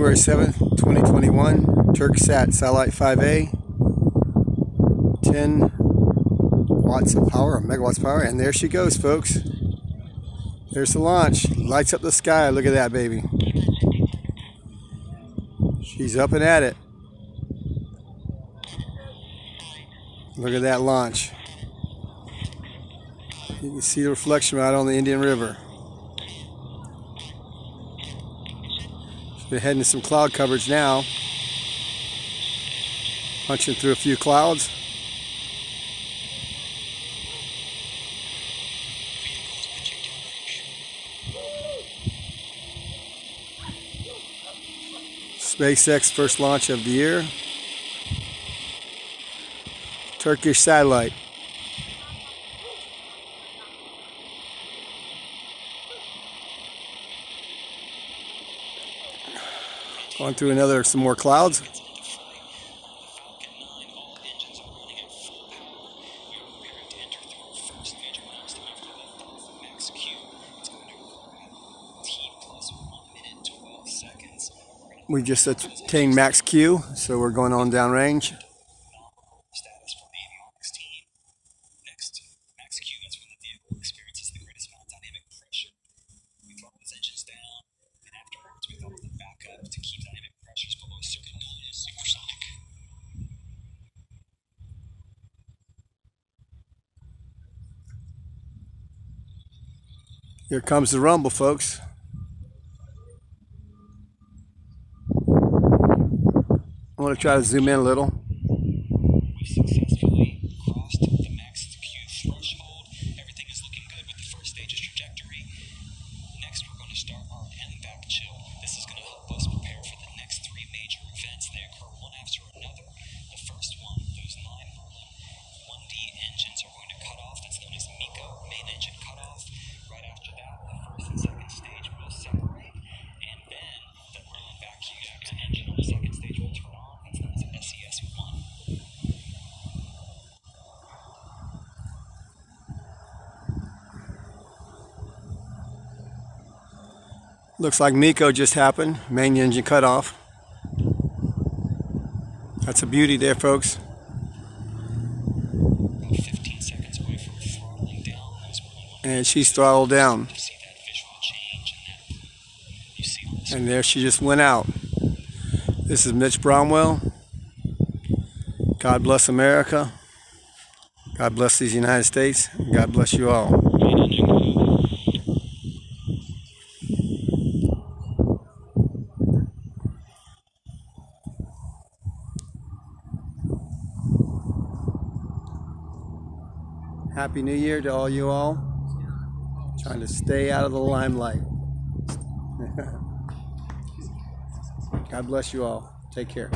January 7th, 2021, Turksat Satellite 5A, 10 watts of power, megawatts of power, and there she goes, folks. There's the launch. Lights up the sky. Look at that baby. She's up and at it. Look at that launch. You can see the reflection right on the Indian River. We're heading to some cloud coverage now. Punching through a few clouds. SpaceX first launch of the year. Turkish satellite. Going through some more clouds. Falcon-9, all engines are running at full power. We are preparing to enter through our first major milestone after liftoff, max Q. It's going to require T plus 1 minute 12 seconds. We just attained max Q, so we're going on downrange. Status from the avionics team. Next, max Q, that's when the vehicle experiences the greatest amount of dynamic pressure. We throttle those engines down, and afterwards we throttle them back up to keep dynamic pressures below a certain level of supersonic. Here comes the rumble, folks. I want to try to zoom in a little. We successfully crossed the max Q threshold. Everything is looking good with the first stage's trajectory. Next, we're going to start our MVAC chill. This is going to help us prepare for the next 3 major events. They occur one after another. The first one, those 9 Merlin 1D engines are going to cut off. That's known as MECO, main engine cutoff. Right after that, the first and second stage will separate. And then the Merlin vacuum engine on the second stage will turn on. That's known as SES1. Looks like MECO just happened. Main engine cut off. That's a beauty there, folks. About 15 seconds away from throttling down those Merlin. And she's throttled down. To see that visual change and that you see on the And there she just went out. This is Mitch Bromwell. God bless America. God bless these United States. God bless you all. Happy New Year to all you all. Trying to stay out of the limelight. God bless you all. Take care.